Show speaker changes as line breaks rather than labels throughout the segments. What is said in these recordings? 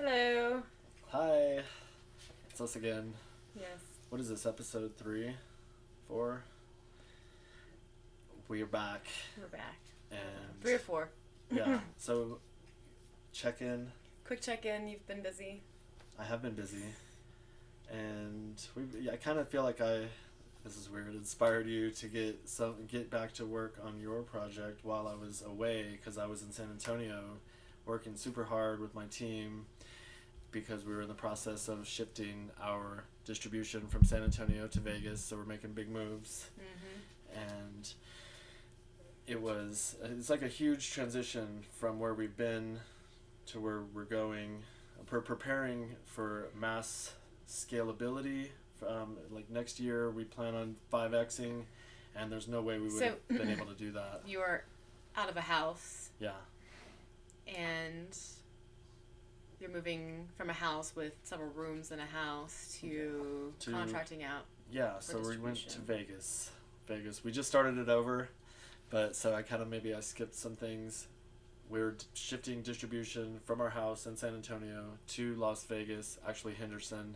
Hello.
Hi, it's us again.
Yes,
What is this, episode 3? 4? We are back.
we're back.
And
3 or 4.
yeah, so check in.
Quick check-in. You've been busy.
I have been busy. And I kind of feel like this is weird, inspired you to get back to work on your project while I was away because I was in San Antonio working super hard with my team because we were in the process of shifting our distribution from San Antonio to Vegas, so we're making big moves. And it's like a huge transition from where we've been to where we're going. We're preparing for mass scalability. Like next year, we plan on 5xing, and there's no way we would have been able to do that.
You are out of a house.
Yeah.
And you're moving from a house with several rooms in a house to contracting out.
Yeah, so we went to Vegas. We just started it over, but so I skipped some things. We're shifting distribution from our house in San Antonio to Las Vegas, actually Henderson,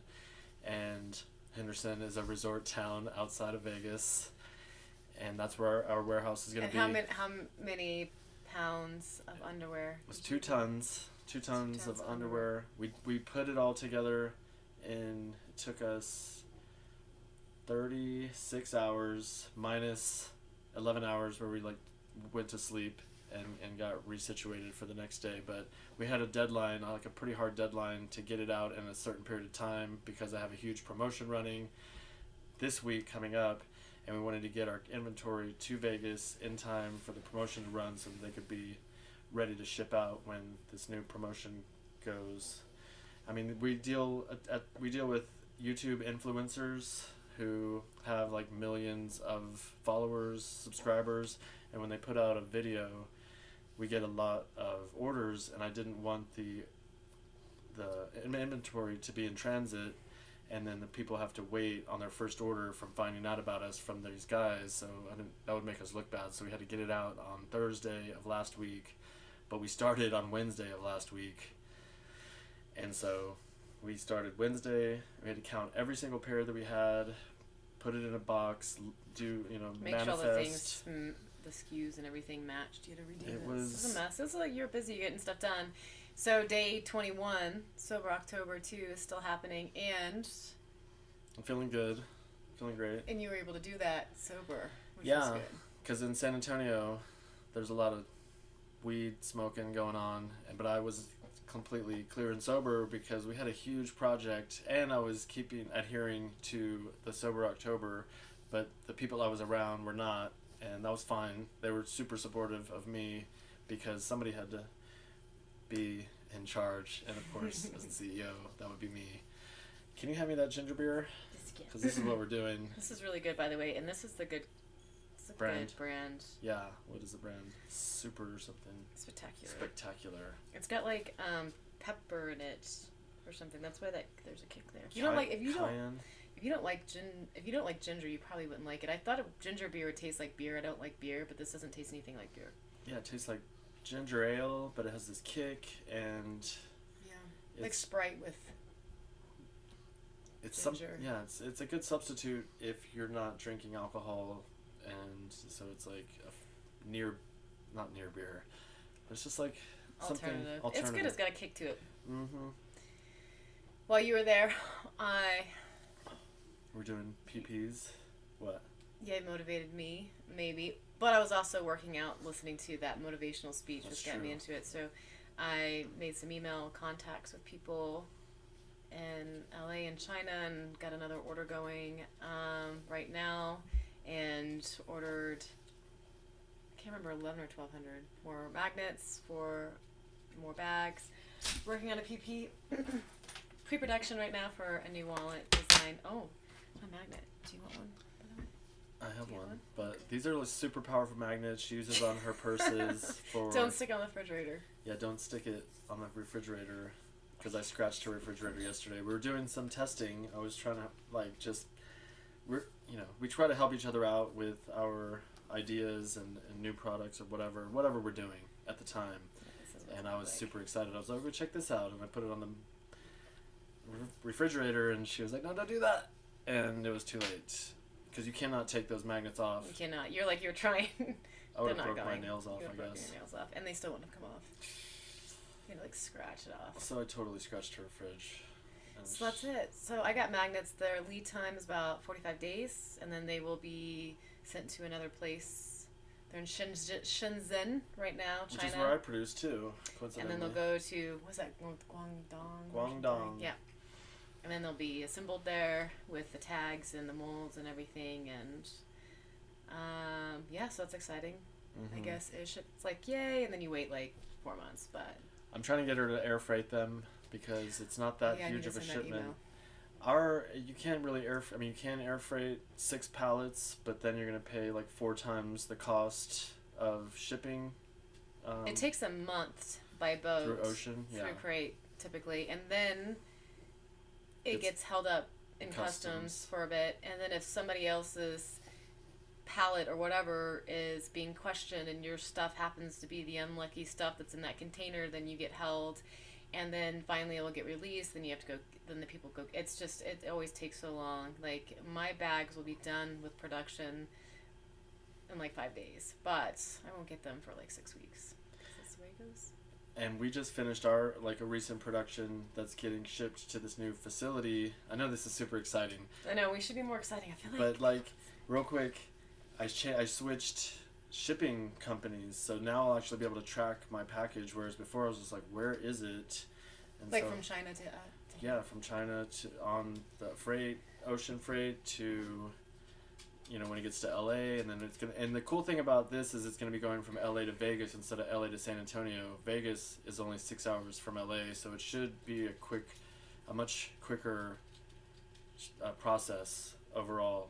and Henderson is a resort town outside of Vegas, and that's where our warehouse is going to be.
And how many pounds of underwear?
It was 2 tons. 2 tons of underwear. We put it all together, and it took us 36 hours minus 11 hours where we went to sleep and got resituated for the next day. But we had a deadline, like a pretty hard deadline, to get it out in a certain period of time because I have a huge promotion running this week coming up, and we wanted to get our inventory to Vegas in time for the promotion to run so that they could be ready to ship out when this new promotion goes. I mean, we deal with YouTube influencers who have like millions of followers, subscribers, and when they put out a video, we get a lot of orders, and I didn't want the inventory to be in transit, and then the people have to wait on their first order from finding out about us from these guys, so that would make us look bad. So we had to get it out on Thursday of last week, but we started on Wednesday of last week, and so we started Wednesday. We had to count every single pair that we had, put it in a box,
Make
manifest.
sure the things, the SKUs and everything matched. You had to redo this. It was a mess. It was like you're busy getting stuff done. So day 21, Sober October 2 is still happening, and
I'm feeling good, feeling great.
And you were able to do that sober, which
was
good.
Yeah, because in San Antonio, there's a lot of weed smoking going on, but I was completely clear and sober because we had a huge project, and I was adhering to the Sober October, but the people I was around were not, and that was fine. They were super supportive of me because somebody had to be in charge, and of course, as the CEO, that would be me. Can you hand me that ginger beer? Because this is what we're doing.
This is really good, by the way, and this is the good
brand.
Good brand.
Yeah, what is the brand? Super or something. Spectacular.
It's got like pepper in it or something. That's why there's a kick there. If you don't like ginger, you probably wouldn't like it. I thought ginger beer would taste like beer. I don't like beer, but this doesn't taste anything like beer.
Yeah, it tastes like ginger ale, but it has this kick, and
like Sprite with ginger.
It's a good substitute if you're not drinking alcohol, and so it's like not near beer, but it's just like something alternative.
It's good. It's got a kick to it.
Mm-hmm.
While you were there,
we're doing PPs. What?
Yeah, it motivated me, maybe. But I was also working out, listening to that motivational speech, which got me into it. So I made some email contacts with people in LA and China and got another order going right now, and ordered, I can't remember, 11 or 1,200 more magnets for more bags. Working on a PP pre-production right now for a new wallet design. Oh, my magnet. Do you want one?
I have one, but these are super powerful magnets she uses on her purses for...
Don't stick it on the refrigerator.
Yeah, don't stick it on the refrigerator, because I scratched her refrigerator yesterday. We were doing some testing. I was trying to, we try to help each other out with our ideas and new products or whatever we're doing at the time. And I was super excited. I was like, go check this out. And I put it on refrigerator, and she was like, no, don't do that. And it was too late. Because you cannot take those magnets off.
You cannot. You're trying.
I would have
They're not
broke my
going.
nails off,
You
I
would've broken
guess.
your nails off, and they still wouldn't have come off. You had to scratch it off.
So I totally scratched her fridge.
So that's it. So I got magnets. Their lead time is about 45 days, and then they will be sent to another place. They're in Shenzhen right now, China.
Which is where I produce too, coincidentally.
And then they'll go to, what's that, Guangdong?
Guangdong.
Yeah. And then they'll be assembled there with the tags and the molds and everything, and so it's exciting. I guess it's like yay, and then you wait like 4 months, but
I'm trying to get her to air freight them because it's not that huge of a shipment. You can't really you can air freight 6 pallets, but then you're gonna pay like 4 times the cost of shipping.
It takes a month by boat
through ocean,
through crate typically, and then it gets held up in customs for a bit, and then if somebody else's pallet or whatever is being questioned and your stuff happens to be the unlucky stuff that's in that container, then you get held, and then finally it will get released, then you have to go, then the people go, it's just, it always takes so long. Like, my bags will be done with production in like 5 days, but I won't get them for like 6 weeks. That's the way it goes.
And we just finished a recent production that's getting shipped to this new facility. I know this is super exciting.
I know, we should be more exciting, I feel
like. But like, real quick, I switched shipping companies, so now I'll actually be able to track my package, whereas before I was just like, where is it? And
like, so, from China to
yeah, from China to on the ocean freight to, when it gets to LA, and then it's gonna. And the cool thing about this is it's gonna be going from LA to Vegas instead of LA to San Antonio. Vegas is only 6 hours from LA, so it should be a much quicker process overall.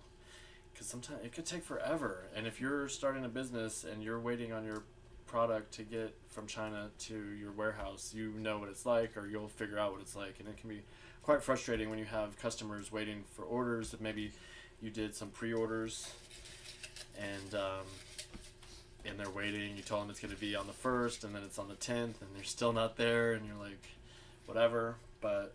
Because sometimes it could take forever, and if you're starting a business and you're waiting on your product to get from China to your warehouse, you know what it's like, or you'll figure out what it's like, and it can be quite frustrating when you have customers waiting for orders that maybe you did some pre-orders, and they're waiting. You told them it's going to be on the 1st, and then it's on the 10th, and they're still not there, and you're like, whatever. But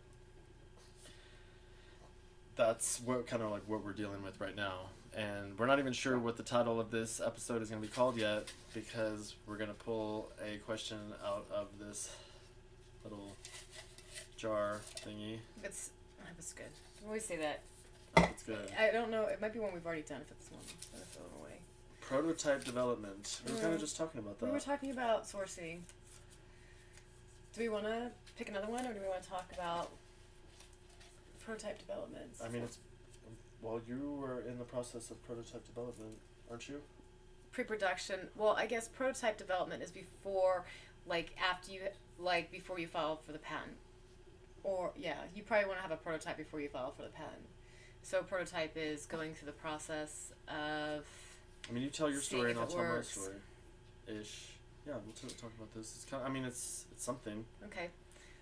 that's what we're dealing with right now. And we're not even sure what the title of this episode is going to be called yet, because we're going to pull a question out of this little jar thingy.
It's good. I always say that.
It's good.
I don't know. It might be one we've already done if it's one. I'm going to throw it away.
Prototype development. We were kind of just talking about that.
We were talking about sourcing. Do we want to pick another one, or do we want to talk about prototype development?
I mean, well, you were in the process of prototype development, aren't you?
Pre-production. Well, I guess prototype development is before, before you file for the patent. Or, yeah, you probably want to have a prototype before you file for the patent. So prototype is going through the process of...
I mean, you tell your story and I'll tell my story. Ish. Yeah, we'll talk about this. It's kind of, it's something.
Okay.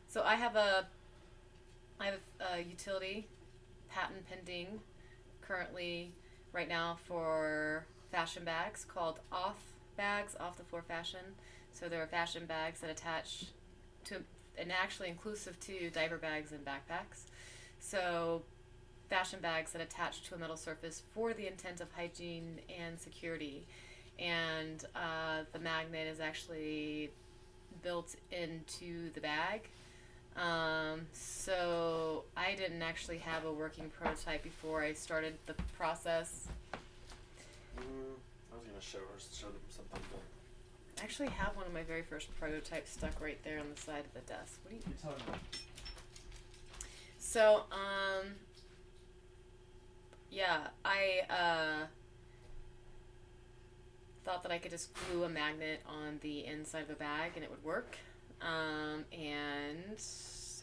So I have a utility patent pending currently right now for fashion bags called off the floor fashion. So there are fashion bags that attach to, and actually inclusive to, diaper bags and backpacks. So fashion bags that attach to a metal surface for the intent of hygiene and security. And the magnet is actually built into the bag. So I didn't actually have a working prototype before I started the process.
I was going to show them something.
I actually have one of my very first prototypes stuck right there on the side of the desk. What are you
telling me?
So, yeah, I thought that I could just glue a magnet on the inside of a bag and it would work. And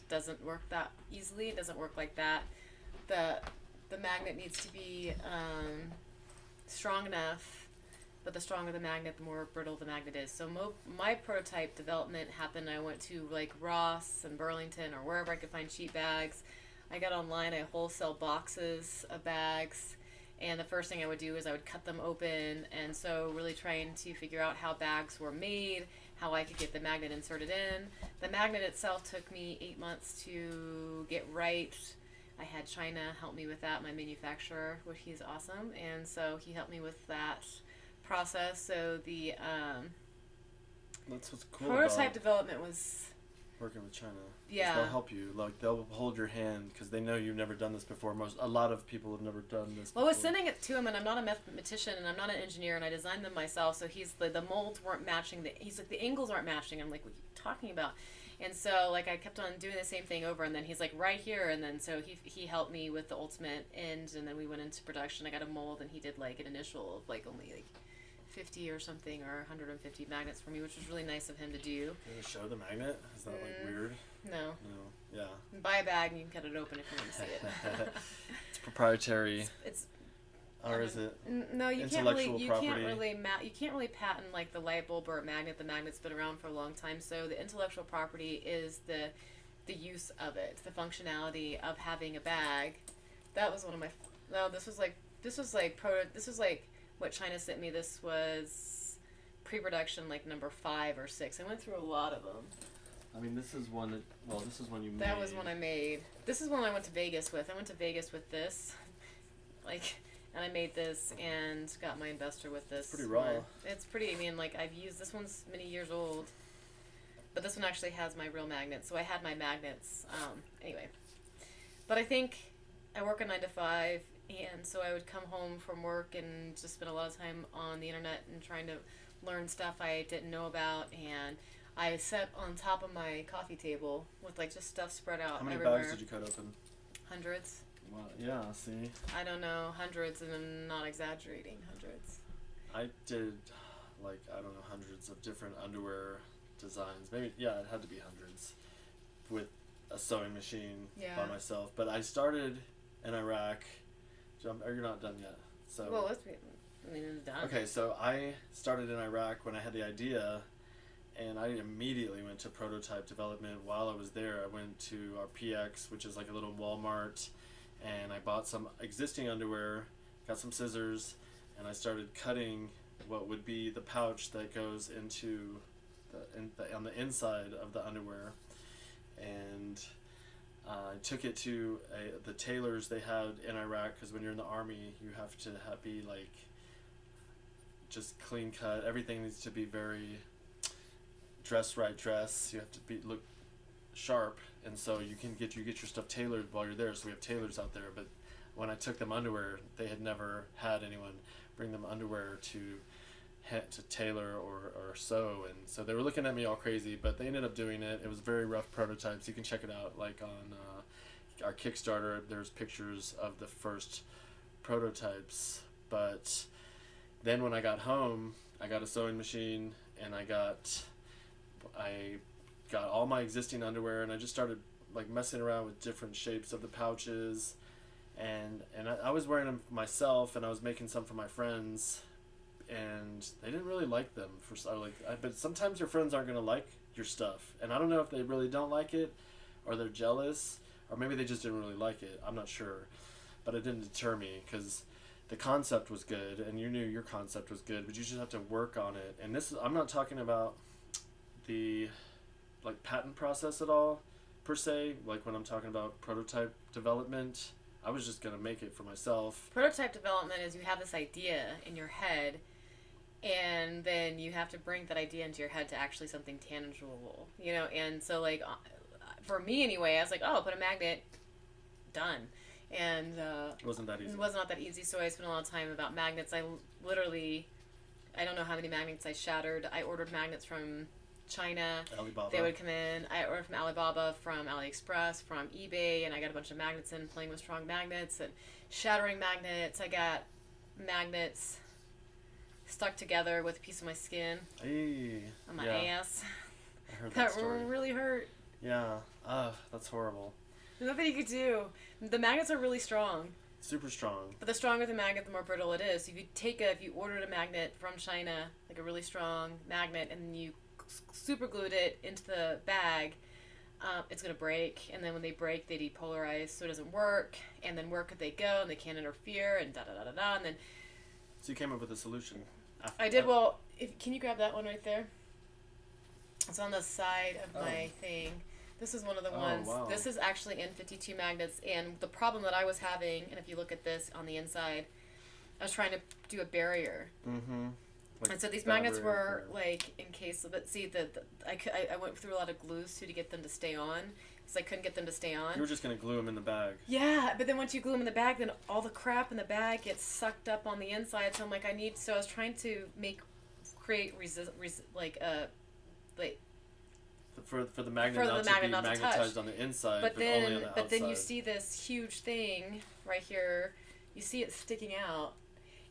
doesn't work that easily. It doesn't work like that. The magnet needs to be strong enough, but the stronger the magnet, the more brittle the magnet is. So my prototype development happened. I went to like Ross and Burlington or wherever I could find cheap bags. I got online. I wholesale boxes of bags. And the first thing I would do is I would cut them open, and so really trying to figure out how bags were made, how I could get the magnet inserted in. The magnet itself took me 8 months to get right. I had China help me with that, my manufacturer, which he's awesome, and so he helped me with that process. So the
That's what's cool
prototype
about
development was
working with China.
Yeah.
They'll help you. Like, they'll hold your hand because they know you've never done this before. A lot of people have never done this
Well, I was
before.
sending it to him, and I'm not a mathematician, and I'm not an engineer, and I designed them myself. So he's the molds weren't matching. He's like, the angles aren't matching. I'm like, what are you talking about? And so like I kept on doing the same thing over, and then he's like, right here, and then so he helped me with the ultimate end, and then we went into production. I got a mold, and he did like an initial of like only like 50 or something, or 150 magnets for me, which was really nice of him to do.
Can you show the magnet? Is that like weird?
No.
No. Yeah.
Buy a bag and you can cut it open if you want to see it.
It's proprietary.
It's
or is it?
No, you can't
intellectual
really. You
property?
Can't really patent like the light bulb or a magnet. The magnet's been around for a long time, so the intellectual property is the use of it, the functionality of having a bag. That was one of my. No, this was like what China sent me. This was pre-production, like number 5 or 6. I went through a lot of them.
I mean, this is one this is one you made.
That was one I made. This is one I went to Vegas with. I went to Vegas with this, and I made this and got my investor with this.
It's pretty raw.
It's pretty. I mean, like I've used this one's many years old, but this one actually has my real magnet. So I had my magnets. Anyway, but I think I work a 9 to 5, and so I would come home from work and just spend a lot of time on the internet and trying to learn stuff I didn't know about. And I sat on top of my coffee table with like just stuff spread out everywhere.
How many bags did you cut open?
Hundreds.
Wow. Yeah. See.
I don't know, hundreds, and I'm not exaggerating, hundreds.
I did, like, I don't know, hundreds of different underwear designs. Maybe, yeah, it had to be hundreds with a sewing machine by myself. But I started in Iraq. Or you're not done yet. So.
Well, it's done.
Okay, so I started in Iraq when I had the idea, and I immediately went to prototype development. While I was there, I went to our PX, which is like a little Walmart, and I bought some existing underwear, got some scissors, and I started cutting what would be the pouch that goes into on the inside of the underwear, and I took it to the tailors they had in Iraq, because when you're in the army, you have to be like just clean cut. Everything needs to be very dress. You have to look sharp, and so you get your stuff tailored while you're there. So we have tailors out there. But when I took them underwear, they had never had anyone bring them underwear to tailor or sew, and so they were looking at me all crazy. But they ended up doing it. It was very rough prototypes. You can check it out, like on our Kickstarter. There's pictures of the first prototypes. But then when I got home, I got a sewing machine, and I got all my existing underwear, and I just started like messing around with different shapes of the pouches, and I was wearing them myself, and I was making some for my friends, and they didn't really like them but sometimes your friends aren't gonna like your stuff, and I don't know if they really don't like it, or they're jealous, or maybe they just didn't really like it. I'm not sure, but it didn't deter me, because the concept was good, and you knew your concept was good, but you just have to work on it. And I'm not talking about the like patent process at all, per se. Like when I'm talking about prototype development, I was just gonna make it for myself.
Prototype development is you have this idea in your head, and then you have to bring that idea into your head to actually something tangible, and so like for me anyway, I was like, oh, put a magnet, done. And
it wasn't that easy.
It was not that easy, so I spent a lot of time about magnets. I don't know how many magnets I shattered. I ordered magnets from China.
Alibaba.
They would come in. I ordered from Alibaba, from AliExpress, from eBay, and I got a bunch of magnets in, playing with strong magnets and shattering magnets. I got magnets stuck together with a piece of my skin on my ass.
I heard that story.
That really hurt.
Yeah. That's horrible.
There's nothing you could do. The magnets are really strong.
Super strong.
But the stronger the magnet, the more brittle it is. So if you ordered a magnet from China, like a really strong magnet, and you super glued it into the bag, it's going to break. And then when they break, they depolarize, so it doesn't work. And then where could they go? And they can't interfere, and da-da-da-da-da. And then...
So you came up with a solution.
I did. Well, can you grab that one right there? It's on the side of my thing. This is one of the ones.
Wow.
This is actually in 52 magnets, and the problem that I was having, and if you look at this on the inside, I was trying to do a barrier.
Mm-hmm. Like
and so these magnets were like in case of it. See, I went through a lot of glues too to get them to stay on, because I couldn't get them to stay on.
You were just gonna glue them in the bag.
Yeah, but then once you glue them in the bag, then all the crap in the bag gets sucked up on the inside. So I'm like, so I was trying to create
for the magnet not to be magnetized on the inside, but only on the outside.
But then you see this huge thing right here. You see it sticking out.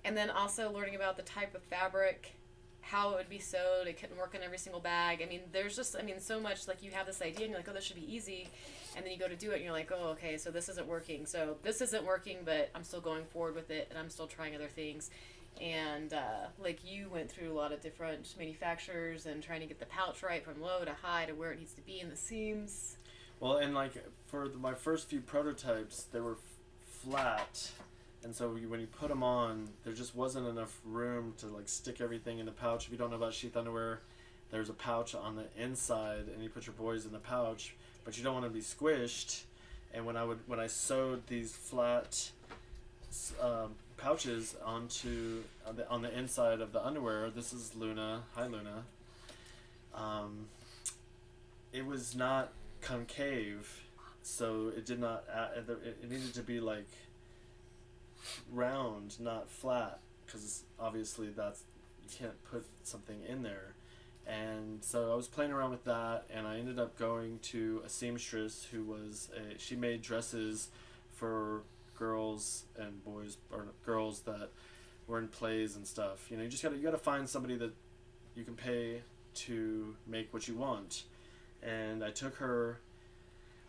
And then also learning about the type of fabric, how it would be sewed. It couldn't work in every single bag. I mean, there's just, so much, like, you have this idea and you're like, oh, this should be easy. And then you go to do it and you're like, oh, okay, so this isn't working. So this isn't working, but I'm still going forward with it and I'm still trying other things. And, like, you went through a lot of different manufacturers and trying to get the pouch right from low to high to where it needs to be in the seams.
Well, and, like, for my first few prototypes, they were flat. And so when you put them on, there just wasn't enough room to like stick everything in the pouch. If you don't know about sheath underwear, there's a pouch on the inside, and you put your boys in the pouch, but you don't want to be squished. And when I sewed these flat pouches onto on the inside of the underwear, this is Luna. Hi, Luna. It was not concave, so it did not. It needed to be like round, not flat, because obviously you can't put something in there. And so I was playing around with that, and I ended up going to a seamstress she made dresses for girls and boys, or girls that were in plays and stuff. You gotta find somebody that you can pay to make what you want. And I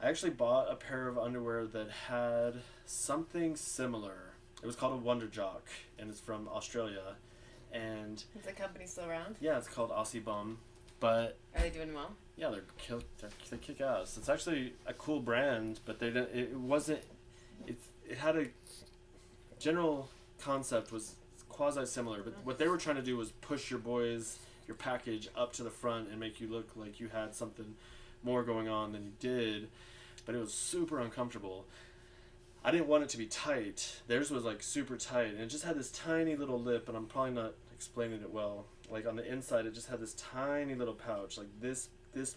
actually bought a pair of underwear that had something similar. It was called a Wonder Jock, and it's from Australia. And
is the company still around?
Yeah, it's called Aussie Bum. But
are they doing well?
Yeah, they kick ass. It's actually a cool brand, but it had a general concept was quasi similar. But what they were trying to do was push your package up to the front and make you look like you had something more going on than you did. But it was super uncomfortable. I didn't want it to be tight. Theirs was like super tight, and it just had this tiny little lip, and I'm probably not explaining it well. Like on the inside, it just had this tiny little pouch, like this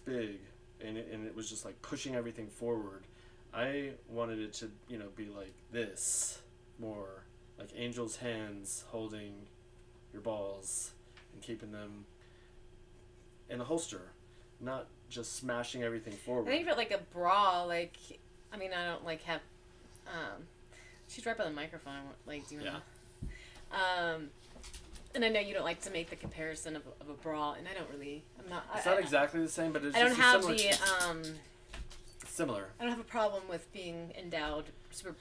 big, and it was just like pushing everything forward. I wanted it to, be like this, more like angel's hands holding your balls and keeping them in a holster, not just smashing everything forward.
I think for like a bra, I don't like have. She's right by the microphone. Like, do you want to? And I know you don't like to make the comparison of a bra, and I don't really.
It's not exactly the same, but it's
I don't have
similar.
I don't have a problem with being endowed,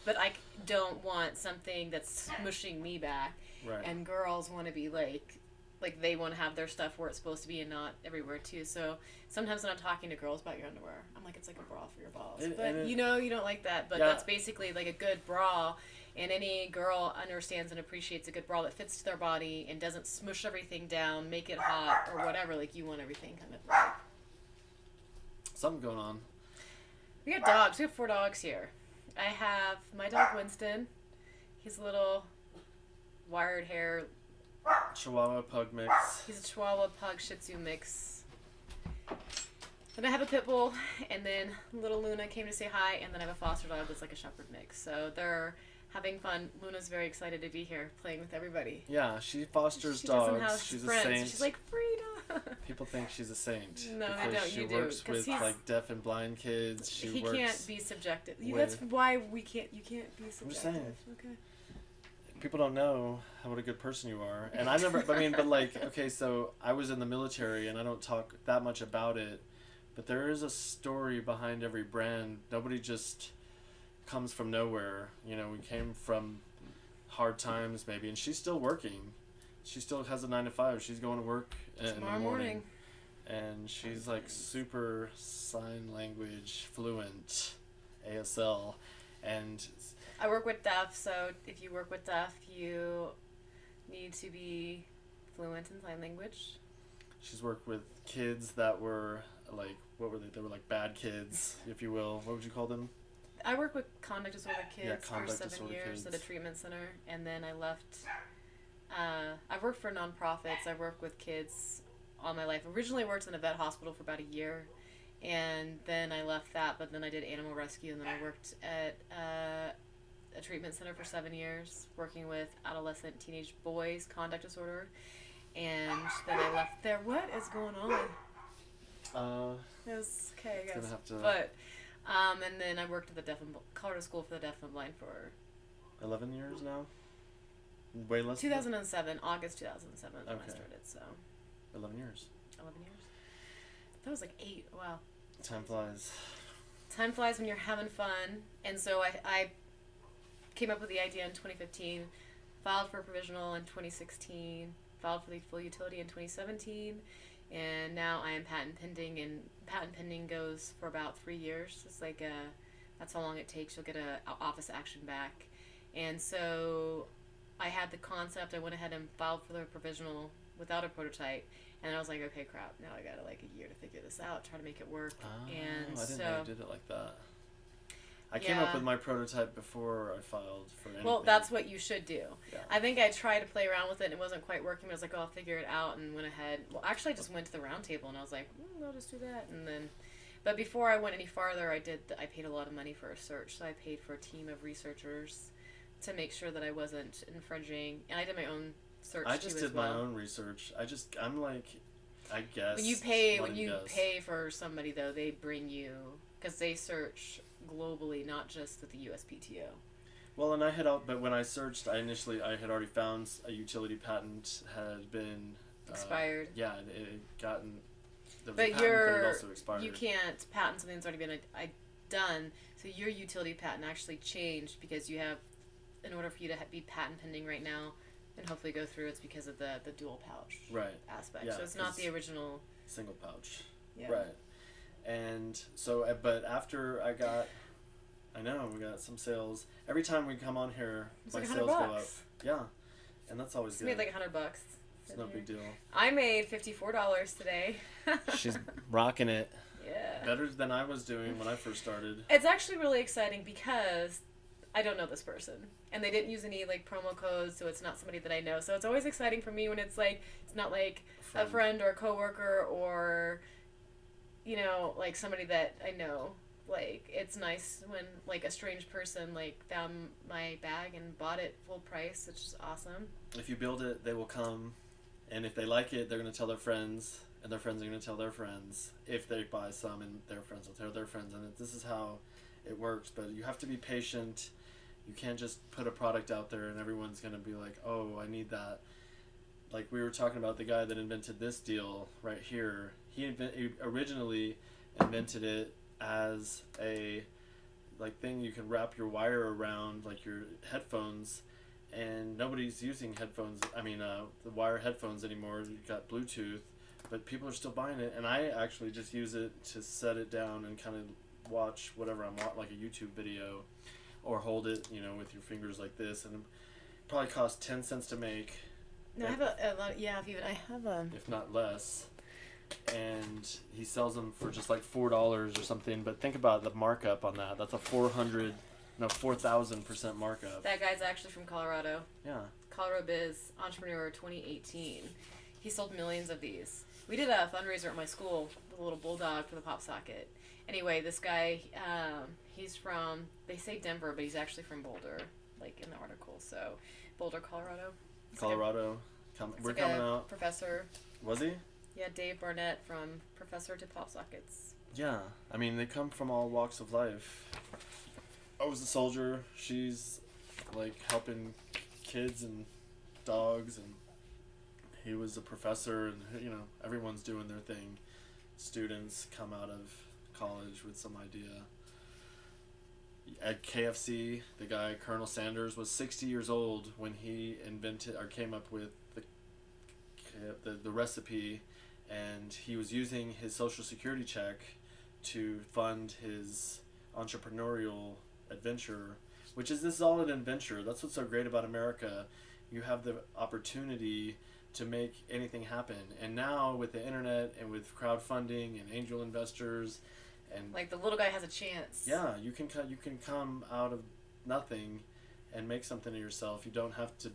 but I don't want something that's smushing me back.
Right. And
girls want to be like they want to have their stuff where it's supposed to be and not everywhere too. So sometimes when I'm talking to girls about your underwear, I'm like, it's like a bra for your balls. You don't like that. But that's basically like a good bra. And any girl understands and appreciates a good bra that fits to their body and doesn't smush everything down, make it hot or whatever. Like, you want everything kind of like.
Something going on.
We got dogs. We have 4 dogs here. I have my dog Winston. He's a little wired hair.
Chihuahua Pug mix.
He's a Chihuahua Pug Shih Tzu mix. Then I have a pit bull, and then little Luna came to say hi, and then I have a foster dog that's like a shepherd mix. So they're having fun. Luna's very excited to be here, playing with everybody.
Yeah, she fosters dogs. She's
friends.
A saint.
She's like, freedom.
People think she's a saint.
No, they don't.
She works with like deaf and blind kids.
He can't be subjective. That's why you can't be subjective.
I'm just saying.
Okay.
People don't know what a good person you are. And I never, okay, so I was in the military, and I don't talk that much about it, but there is a story behind every brand. Nobody just comes from nowhere. We came from hard times maybe, and she's still working. She still has a 9-to-5. She's going to work in the morning. And she's like super sign language fluent, ASL, and
I work with deaf, so if you work with deaf, you need to be fluent in sign language.
She's worked with kids that were like, what were they? They were like bad kids, if you will. What would you call them?
I worked with conduct disorder kids for
conduct
7
disorder
years
kids.
at a treatment center, and then I left. I've worked for nonprofits. I've worked with kids all my life. Originally worked in a vet hospital for about a year, and then I left that, but then I did animal rescue, and then I worked at a treatment center for 7 years, working with adolescent teenage boys, conduct disorder, and then I left there. What is going on? It was okay, I guess. But, and then I worked at the Colorado School for the Deaf and Blind for
11 years now? Way less
2007, August 2007 when I started, so.
11 years.
11 years. That was like 8. Wow.
Time flies.
Time flies when you're having fun. And so I came up with the idea in 2015, filed for a provisional in 2016, filed for the full utility in 2017, and now I am patent pending, and patent pending goes for about 3 years. It's like that's how long it takes. You'll get a office action back. And so I had the concept. I went ahead and filed for the provisional without a prototype, and I was like, okay, crap, now I got like a year to figure this out, try to make it work. And
I didn't
so,
know you did it like that. I came up with my prototype before I filed for anything.
Well, that's what you should do.
Yeah.
I think I tried to play around with it and it wasn't quite working. I was like, oh, I'll figure it out, and went ahead. Well, actually, I just went to the round table and I was like, I'll just do that. And then, but before I went any farther, I paid a lot of money for a search. So I paid for a team of researchers to make sure that I wasn't infringing. And I did my own search
I just did
my
own research. I'm like, I guess.
When you pay for somebody, though, they bring you, because they search globally, not just with the USPTO.
Well, and but when I searched, I had already found a utility patent had been
expired.
Yeah, it had gotten. There was
but
a patent, but it also expired.
You can't patent something that's already been done. So your utility patent actually changed because you have, in order for you to be patent pending right now, and hopefully go through, it's because of the dual pouch aspect.
Yeah,
so it's not the original
single pouch.
Yeah.
Right. And so, but after we got some sales. Every time we come on here,
it's
my
like
sales go up. Yeah. And that's always good.
Made like $100.
It's no big deal.
I made $54 today.
She's rocking it.
Yeah.
Better than I was doing when I first started.
It's actually really exciting because I don't know this person, and they didn't use any like promo codes, so it's not somebody that I know. So it's always exciting for me when it's like, it's not like a friend or a coworker or, like somebody that I know. Like, it's nice when like a strange person like found my bag and bought it full price, which is awesome. If
you build it, they will come, and if they like it, they're going to tell their friends, and their friends are going to tell their friends. If they buy some, and their friends will tell their friends, and this is how it works. But you have to be patient. You can't just put a product out there and everyone's going to be like, oh, I need that. Like we were talking about the guy that invented this deal right here. He originally invented it as a thing you can wrap your wire around, like your headphones, and nobody's using the wire headphones anymore. You've got Bluetooth, but people are still buying it, and I actually just use it to set it down and kind of watch whatever I'm watching, like a YouTube video, or hold it, with your fingers like this, and it probably costs 10 cents to make.
No, I have a lot.
If not less. And he sells them for just like $4 or something. But think about the markup on that. That's a 4,000% markup.
That guy's actually from Colorado.
Yeah.
Colorado Biz Entrepreneur 2018. He sold millions of these. We did a fundraiser at my school with a little bulldog for the pop socket. Anyway, this guy, he's from, they say Denver, but he's actually from Boulder, like in the article. So, Boulder, Colorado.
Colorado. We're coming out.
Professor.
Was he?
Yeah, Dave Barnett from Professor to Pop Sockets.
Yeah, they come from all walks of life. I was a soldier. She's like helping kids and dogs, and he was a professor, and everyone's doing their thing. Students come out of college with some idea. At KFC, the guy Colonel Sanders was 60 years old when he invented or came up with the recipe, and he was using his Social Security check to fund his entrepreneurial adventure, which is this is all an adventure. That's what's so great about America. You have the opportunity to make anything happen. And now with the internet and with crowdfunding and angel investors, and
like the little guy has a chance.
Yeah, you can come out of nothing and make something of yourself. You don't have to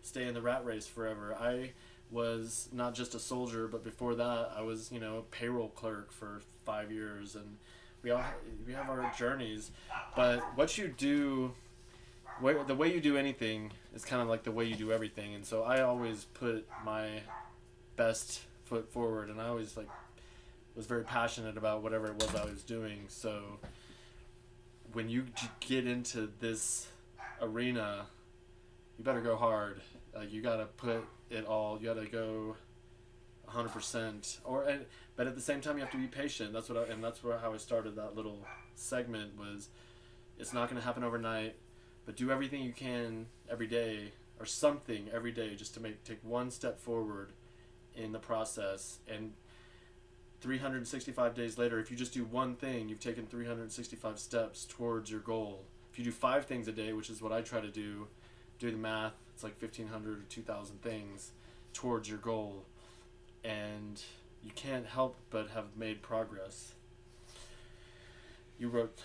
stay in the rat race forever. I was not just a soldier, but before that, I was, you know, a payroll clerk for 5 years, and we have our journeys. But what you do, the way you do anything is kind of like the way you do everything. And so I always put my best foot forward, and I always was very passionate about whatever it was I was doing. So when you get into this arena, you better go hard. Like, you gotta put it all. You gotta go 100%. But at the same time, you have to be patient. That's how I started that little segment. Was it's not gonna happen overnight, but do everything you can every day, or something every day, just to take one step forward in the process. And 365 days later, if you just do one thing, you've taken 365 steps towards your goal. If you do 5 things a day, which is what I try to do the math, it's like 1,500 or 2,000 things towards your goal. And you can't help but have made progress. You wrote,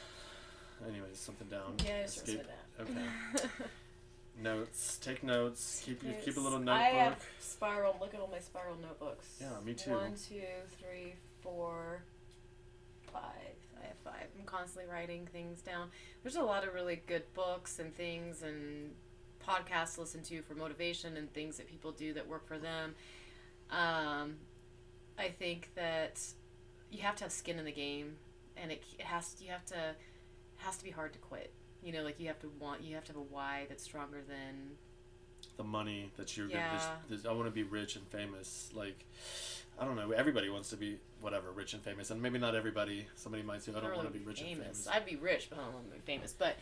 anyways, something down.
Yeah, I just wrote that.
Okay. Notes. Take notes. Keep a little notebook.
I have spiral. Look at all my spiral notebooks.
Yeah, me too.
1, 2, 3, 4, 5. I have 5. I'm constantly writing things down. There's a lot of really good books and things and podcasts to listen to for motivation and things that people do that work for them. I think that you have to have skin in the game, and it has to be hard to quit. You know, like you have to have a why that's stronger than
the money that you're
yeah.
I want to be rich and famous. Like, I don't know, everybody wants to be whatever, rich and famous, and maybe not everybody. Somebody might say, I don't want to be rich and famous.
I'd be rich, but I don't want to be famous. But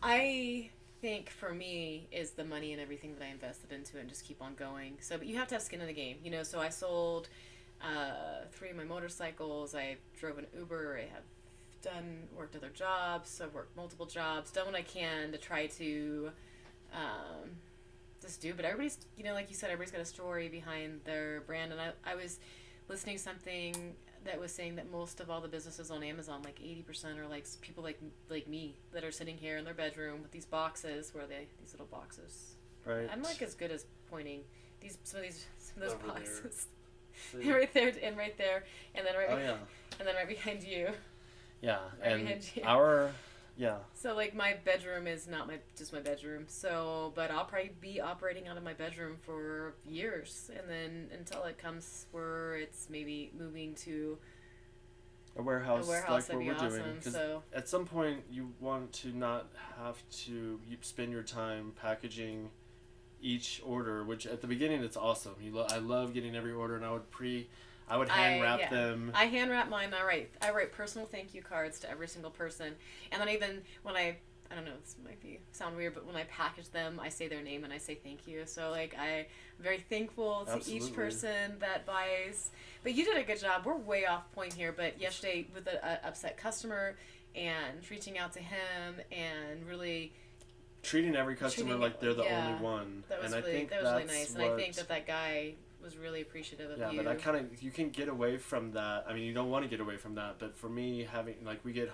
I think for me is the money and everything that I invested into it, and just keep on going. So, but you have to have skin in the game, you know. So I sold 3 of my motorcycles. I drove an Uber. I have worked other jobs. So I've worked multiple jobs, done what I can to try to just do. But everybody's, you know, like you said, everybody's got a story behind their brand. And I was listening to something that was saying that most of all the businesses on Amazon, like 80%, are like people like me that are sitting here in their bedroom with these boxes. These little boxes.
Right.
I'm like as good as pointing some of those
Over
boxes.
There.
Right there, and right there, and then and then right behind you.
Yeah,
right
and
you.
Yeah.
So like my bedroom is not just my bedroom. So, but I'll probably be operating out of my bedroom for years, and then until it comes where it's maybe moving to
a warehouse like what we're
awesome.
doing. Because
so
at some point you want to not have to spend your time packaging each order, which at the beginning it's awesome. I love getting every order, and I would hand wrap them.
I hand wrap mine. I write personal thank you cards to every single person, and then even when I don't know, this might sound weird, but when I package them, I say their name and I say thank you. So like I'm very thankful to
Absolutely.
each person that buys. But you did a good job. We're way off point here, but yesterday with an upset customer and reaching out to him and really
treating every customer like they're the only one.
That was
and
really,
I think
that was really nice. And I think that guy was really appreciative of you.
Yeah, but you can get away from that. I mean, you don't want to get away from that, but for me, we get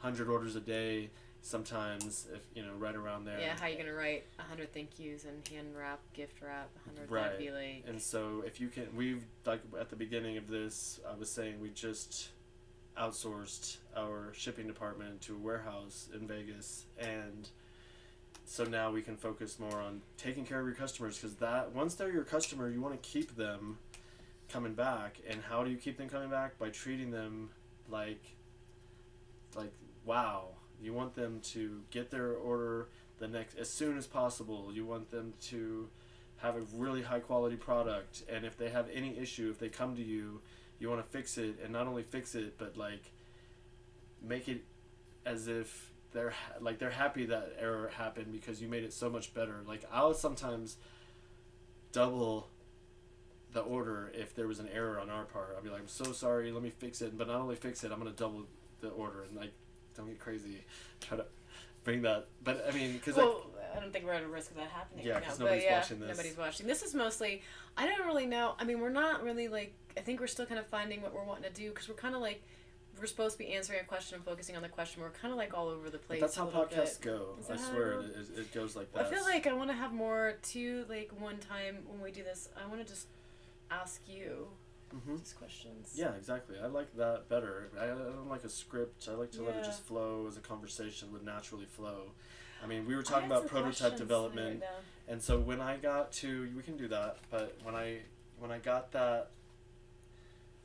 100 orders a day sometimes, if you know, right around there.
Yeah, how are you gonna write 100 thank yous and hand wrap, gift wrap 100?
Right.
That'd be like.
And so if you can, we've like at the beginning of this, I was saying we just outsourced our shipping department to a warehouse in Vegas, and so now we can focus more on taking care of your customers, because that once they're your customer, you want to keep them coming back. And how do you keep them coming back? By treating them like wow. You want them to get their order as soon as possible. You want them to have a really high quality product, and if they have any issue, if they come to you, you want to fix it, and not only fix it, but like make it as if they're happy that error happened because you made it so much better. Like, I'll sometimes double the order if there was an error on our part. I'll be like, I'm so sorry, let me fix it. But not only fix it, I'm gonna double the order, and like don't get crazy. Try to bring that, but I mean, because
I don't think we're at a risk of that happening.
Yeah,
right
because
now.
nobody's
But
watching this.
Nobody's watching. This is mostly. I don't really know. I mean, we're not really like. I think we're still kind of finding what we're wanting to do because we're kind of like. We're supposed to be answering a question and focusing on the question. We're kind of like all over the place.
But that's how podcasts go. I swear it goes like that.
I feel like I want to have more too. Like one time when we do this, I want to just ask you these questions.
Yeah, exactly. I like that better. I don't like a script. I like to let it just flow as a conversation would naturally flow. I mean, we were talking about prototype development, and so when I got to, we can do that. But when I got that,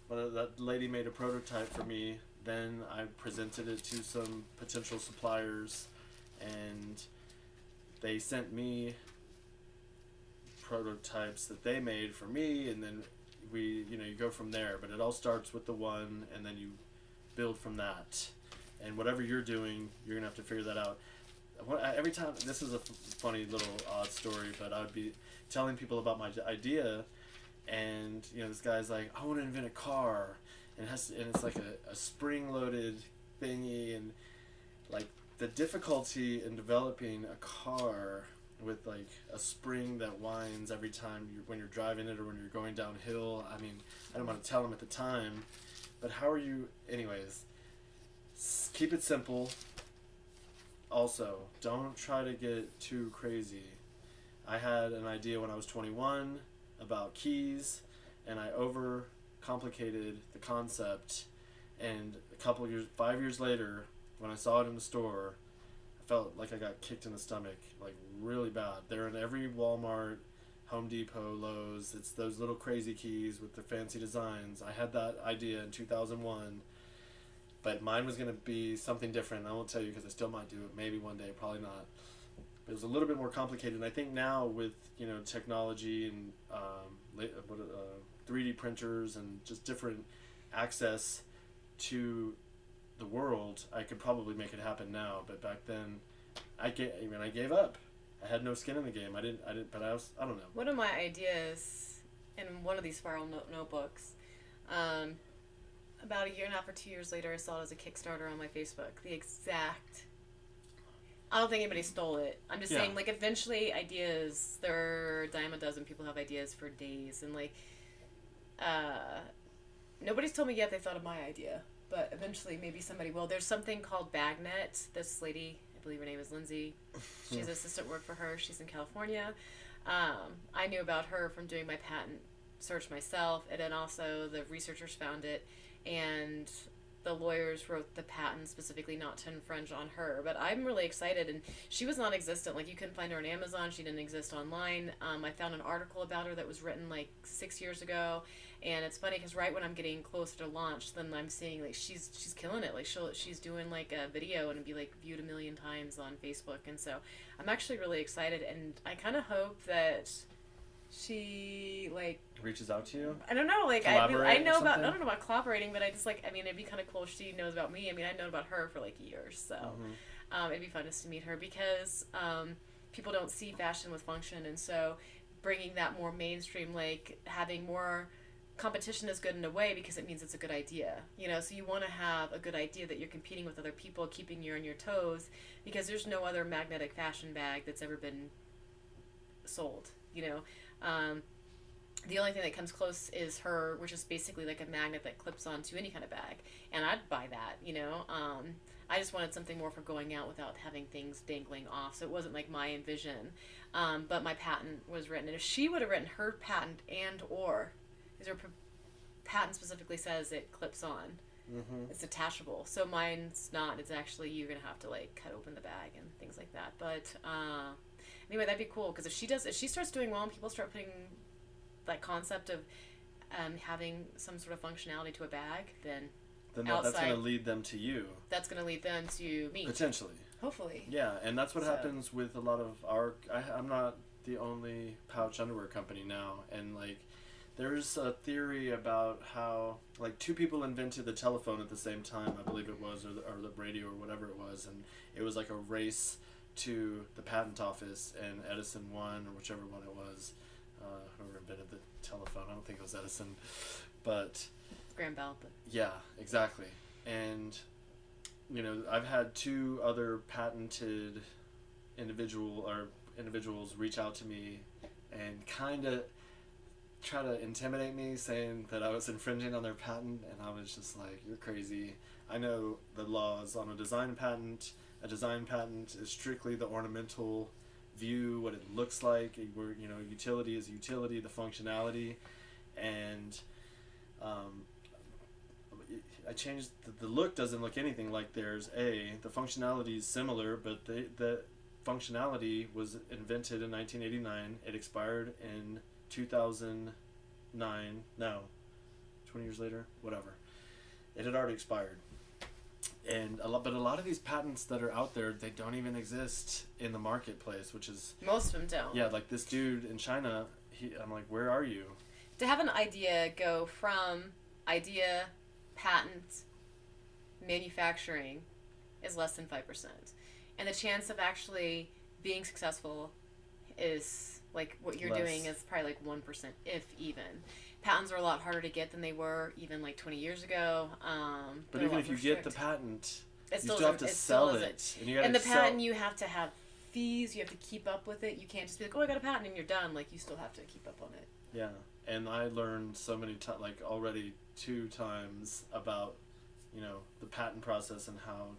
when that lady made a prototype for me, then I presented it to some potential suppliers, and they sent me prototypes that they made for me, and then you go from there. But it all starts with the one, and then you build from that. And whatever you're doing, you're gonna have to figure that out. Every time, this is a funny little odd story, but I would be telling people about my idea, and this guy's like, I want to invent a car, and it's like a spring-loaded thingy, and like the difficulty in developing a car with like a spring that winds every time when you're driving it or when you're going downhill. I mean, I don't want to tell him at the time, but how are you? Anyways, keep it simple. Also, don't try to get too crazy. I had an idea when I was 21 about keys, and I overcomplicated the concept, and 5 years later, when I saw it in the store, I felt like I got kicked in the stomach, like really bad. They're in every Walmart, Home Depot, Lowe's. It's those little crazy keys with the fancy designs. I had that idea in 2001, but mine was going to be something different. I won't tell you because I still might do it, maybe one day, probably not. It was a little bit more complicated, and I think now with technology and 3D printers and just different access to the world, I could probably make it happen now. But back then, I gave up. I had no skin in the game. I didn't. But I don't know.
One of my ideas in one of these spiral notebooks, about a year and a half or 2 years later, I saw it as a Kickstarter on my Facebook. The exact. I don't think anybody stole it. I'm just saying, like, eventually ideas, there are a dime a dozen people have ideas for days, and, like, nobody's told me yet they thought of my idea, but eventually maybe somebody will. There's something called BagNet. This lady, I believe her name is Lindsay, she's assistant work for her. She's in California. I knew about her from doing my patent search myself, and then also the researchers found it, and the lawyers wrote the patent specifically not to infringe on her. But I'm really excited, and she was non-existent. Like, you couldn't find her on Amazon. She didn't exist online. I found an article about her that was written like 6 years ago, and it's funny because right when I'm getting closer to launch, then I'm seeing like she's killing it. Like she's doing like a video and it'd be like viewed 1 million times on Facebook, and so I'm actually really excited, and I kind of hope that she like
reaches out to you.
I don't know, like I know about, I don't know about collaborating, but I just like, I mean, it'd be kind of cool if she knows about me. I mean, I've known about her for like years, so it'd be fun just to meet her because people don't see fashion with function, and so bringing that more mainstream, like having more competition is good in a way because it means it's a good idea, so you want to have a good idea that you're competing with other people, keeping you on your toes, because there's no other magnetic fashion bag that's ever been sold. The only thing that comes close is her, which is basically like a magnet that clips onto any kind of bag, and I'd buy that. I just wanted something more for going out without having things dangling off, so it wasn't like my envision. But my patent was written, and if she would have written her patent because her patent specifically says it clips on, it's detachable. So mine's not. It's actually, you're gonna have to like cut open the bag and things like that. But anyway, that'd be cool because if she starts doing well and people start putting that concept of having some sort of functionality to a bag, then
that's going to lead them to you.
That's going to lead them to me.
Potentially.
Hopefully.
Yeah, and that's what happens with a lot of I'm not the only pouch underwear company now, and like there's a theory about how like two people invented the telephone at the same time, I believe it was, or the radio or whatever it was, and it was like a race to the patent office, and Edison won, or whichever one it was. Whoever invented the telephone, I don't think it was Edison, but
Graham Bell. But
yeah, exactly. And I've had two other patented individuals reach out to me and kind of try to intimidate me, saying that I was infringing on their patent, and I was just like, "You're crazy. I know the laws on a design patent. A design patent is strictly the ornamental view, what it looks like. Where utility is utility, the functionality, and I changed the look. Doesn't look anything like theirs. The functionality is similar, but the functionality was invented in 1989. It expired in 2009. No, 20 years later, whatever. It had already expired. And a lot of these patents that are out there, they don't even exist in the marketplace, which is
most of them don't.
Yeah, like this dude in China. I'm like, where are you?
To have an idea go from idea, patent, manufacturing, is less than 5%, and the chance of actually being successful is like what you're doing is probably like 1%, if even. Patents are a lot harder to get than they were even like 20 years ago.
But even if you get the patent, you still have to
sell
it.
And the patent, you have to have fees. You have to keep up with it. You can't just be like, oh, I got a patent and you're done. Like, you still have to keep up on it.
Yeah. And I learned so many times, like already 2 times about, the patent process and how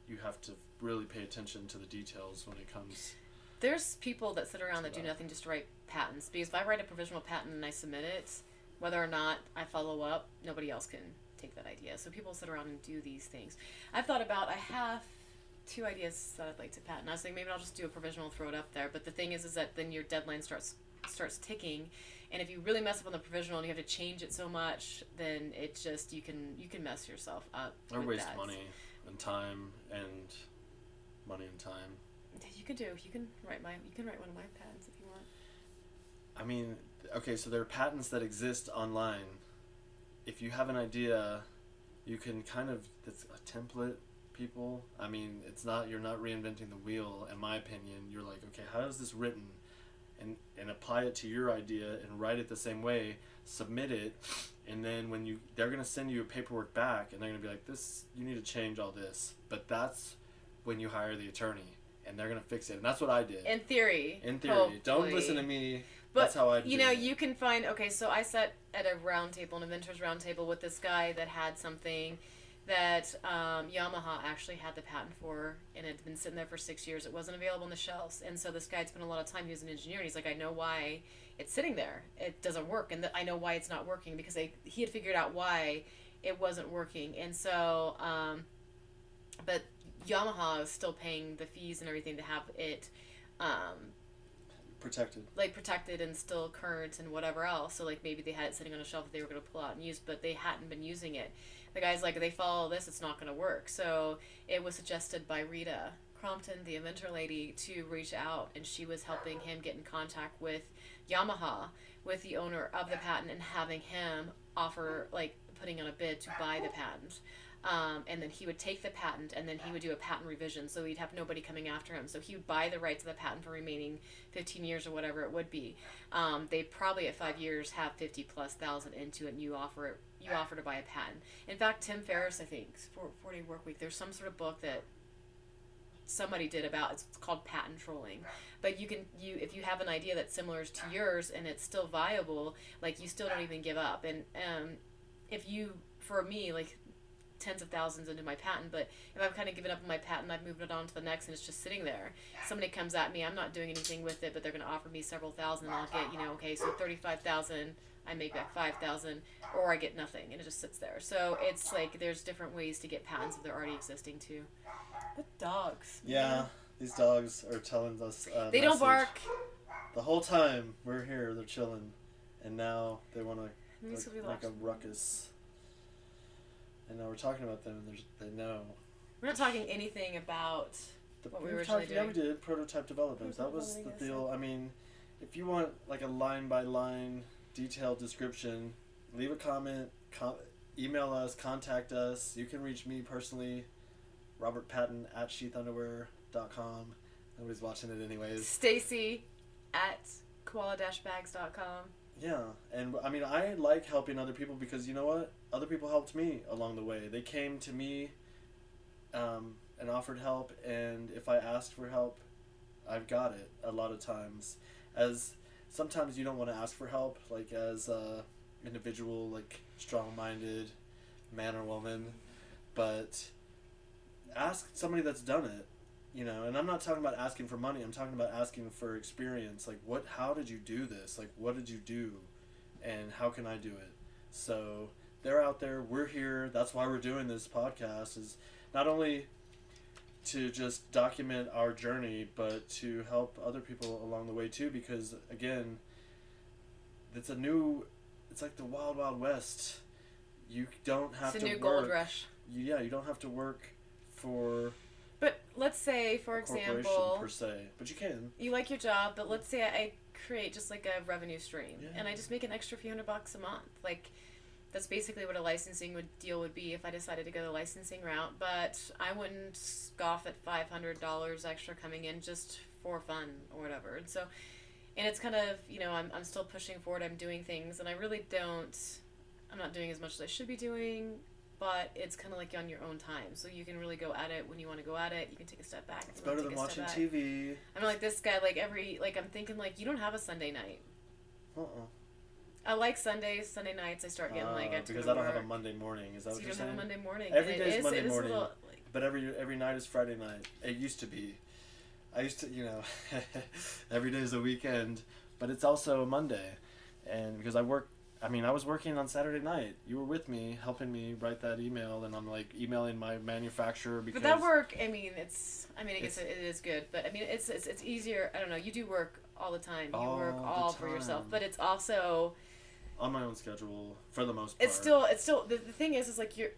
you have to really pay attention to the details when it comes.
There's people that sit around that do nothing just to write patents. Because if I write a provisional patent and I submit it, whether or not I follow up, nobody else can take that idea. So people sit around and do these things. I have 2 ideas that I'd like to patent. I was thinking maybe I'll just do a provisional, throw it up there. But the thing is that then your deadline starts ticking. And if you really mess up on the provisional and you have to change it so much, then it just, you can mess yourself up.
Or waste money and time and money and time.
You can write one of my patents if you want.
I mean, okay, so there are patents that exist online. If you have an idea, you can it's a template, people. I mean, you're not reinventing the wheel, in my opinion. You're like, okay, how is this written? And apply it to your idea and write it the same way, submit it, and then they're going to send you a paperwork back, and they're going to be like, you need to change all this. But that's when you hire the attorney, and they're going to fix it. And that's what I did.
In theory.
Hopefully. Don't listen to me. But, that's how I do it.
You can find, so I sat at a round table, an inventors round table with this guy that had something that Yamaha actually had the patent for, and it had been sitting there for 6 years. It wasn't available on the shelves, and so this guy had spent a lot of time. He was an engineer, and he's like, I know why it's sitting there. It doesn't work, and I know why it's not working, because he had figured out why it wasn't working. And so, but Yamaha is still paying the fees and everything to have it protected and still current and whatever else. So like maybe they had it sitting on a shelf that they were going to pull out and use, but they hadn't been using it. The guy's like, if they follow this, it's not going to work. So it was suggested by Rita Crompton, the inventor lady, to reach out, and she was helping him get in contact with Yamaha, with the owner of the patent, and having him offer, like, putting on a bid to buy the patent. And then he would take the patent, and then he would do a patent revision, so he'd have nobody coming after him. So he would buy the rights of the patent for remaining 15 years or whatever it would be. They probably at 5 years have 50+ thousand into it, and you offer to buy a patent. In fact, Tim Ferriss, I think, 4-Day Work Week, there's some sort of book that somebody did about, it's called patent trolling. But if you have an idea that's similar to yours and it's still viable, like, you still don't even give up. And for me, like, tens of thousands into my patent, but if I've kind of given up on my patent, I've moved it on to the next, and it's just sitting there. Somebody comes at me, I'm not doing anything with it, but they're going to offer me several thousand, and I'll get, so 35,000, I make back 5,000, or I get nothing, and it just sits there. So it's like there's different ways to get patents if they're already existing too. The dogs.
Yeah, these dogs are telling us.
They don't bark.
The whole time we're here, they're chilling, and now they want to make a ruckus. And now we're talking about them, and they know.
We're not talking anything about what we were originally doing.
Yeah, we did prototype development. That was the deal. I mean, if you want like a line-by-line detailed description, leave a comment, email us, contact us. You can reach me personally, Robert Patton at sheathunderwear.com. Nobody's watching it anyways.
Stacy at koala-bags.com.
Yeah, and I mean, I like helping other people because you know what? Other people helped me along the way. They came to me and offered help, and if I asked for help, I've got it a lot of times. As sometimes you don't want to ask for help, like as a individual, like strong-minded man or woman, but ask somebody that's done it, you know. And I'm not talking about asking for money. I'm talking about asking for experience. Like, how did you do this? Like, what did you do, and how can I do it? So they're out there. We're here. That's why we're doing this podcast. Is not only to just document our journey, but to help other people along the way too. Because again, it's like the wild, wild west. You don't have to work. It's a new gold rush. You don't have to work for.
But let's say, for example,
per se, but you can.
You like your job, but let's say I create just like a revenue stream, and I just make an extra few $100 a month. Like, that's basically what a licensing deal would be if I decided to go the licensing route. But I wouldn't scoff at $500 extra coming in just for fun or whatever. And so, and it's kind of, you know, I'm still pushing forward. I'm doing things, and I'm not doing as much as I should be doing. But it's kind of like on your own time. So you can really go at it when you want to go at it. You can take a step back.
It's better than watching TV.
I'm like this guy, I'm thinking, like, you don't have a Sunday night. I like Sundays. Sunday nights I start getting,
because I don't have a Monday morning. Is that what you're saying?
You don't have a Monday morning.
Every day is Monday morning. But every night is Friday night. It used to be. I used to, you know, every day is a weekend. But it's also a Monday. And because I was working on Saturday night. You were with me, helping me write that email, and I'm like emailing my manufacturer because.
But that work, I guess it is good, but I mean, it's easier. I don't know. You do work all the time. You work all for yourself, but it's also.
On my own schedule, for the most part.
It's still. The thing is like you're.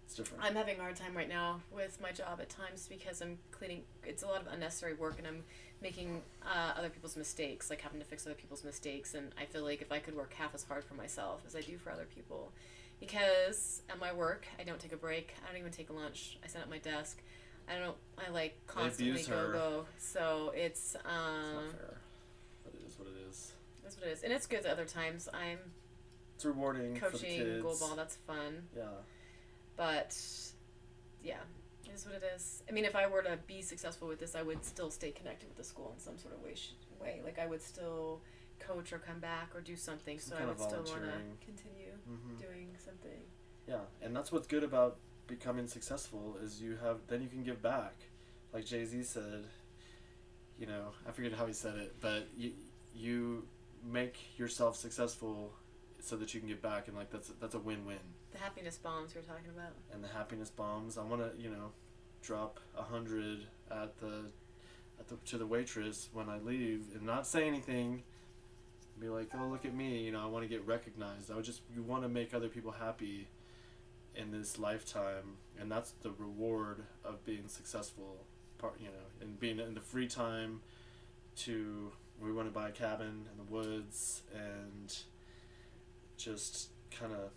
It's different.
I'm having a hard time right now with my job at times because I'm cleaning. It's a lot of unnecessary work, and I'm making other people's mistakes, like having to fix other people's mistakes. And I feel like if I could work half as hard for myself as I do for other people, because at my work I don't take a break. I don't even take a lunch. I sit at my desk. I like constantly go. So it's.
It's not fair. But it is what it is.
That's what it is, and it's good. Other times
it's rewarding.
Coaching
for the kids.
goalball. That's fun.
Yeah.
But, yeah, it is what it is. I mean, if I were to be successful with this, I would still stay connected with the school in some sort of way. Like, I would still coach or come back or do something. So I would still want to continue doing something.
Yeah, and that's what's good about becoming successful is then you can give back. Like Jay-Z said, you know, I forget how he said it, but you make yourself successful so that you can give back, and like that's a win-win.
The happiness bombs we're talking about.
And the happiness bombs. I want to, you know, drop 100 to the waitress when I leave and not say anything. Be like, oh, look at me. You know, I want to get recognized. You want to make other people happy in this lifetime, and that's the reward of being successful. You know, and being in the free time we want to buy a cabin in the woods and just kind of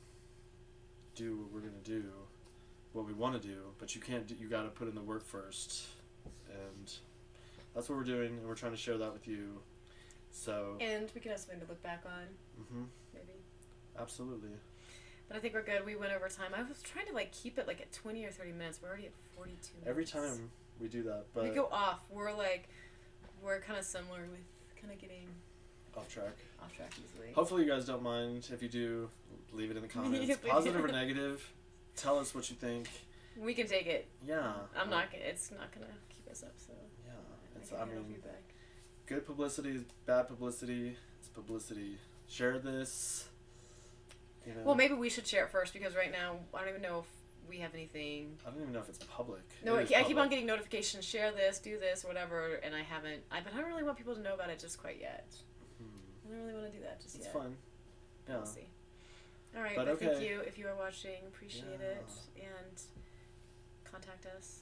do what we're going to do, what we want to do, but you got to put in the work first, and that's what we're doing, and we're trying to share that with you. So. And
we can have something to look back on. Maybe.
Absolutely.
But I think we're good. We went over time. I was trying to keep it at 20 or 30 minutes. We're already at 42 minutes.
Every time we do that, but
we go off. We're kind of similar with kind of getting
off track
easily.
Hopefully you guys don't mind. If you do, leave it in the comments. Positive or negative. Tell us what you think.
We can take it.
Yeah.
It's not gonna keep us up. So.
Yeah. I mean, good publicity is bad publicity. It's publicity. Share this. You know.
Well, maybe we should share it first because right now I don't even know if we have anything.
I don't even know if it's public.
No, I keep on getting notifications. Share this, do this, whatever, and I haven't. But I don't really want people to know about it just quite yet. I don't really want to do that just yet.
It's fun. Yeah.
We'll see. All right,
but
thank you if you are watching. Appreciate it, and contact us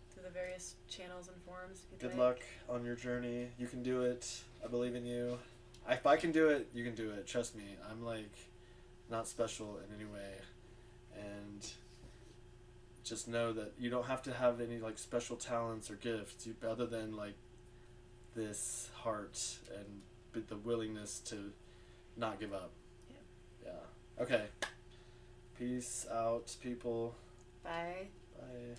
through the various channels and forums.
Good luck on your journey. You can do it. I believe in you. If I can do it, you can do it. Trust me. I'm not special in any way, and just know that you don't have to have any special talents or gifts other than this heart and the willingness to not give up. Yeah. Okay. Peace out, people.
Bye.
Bye.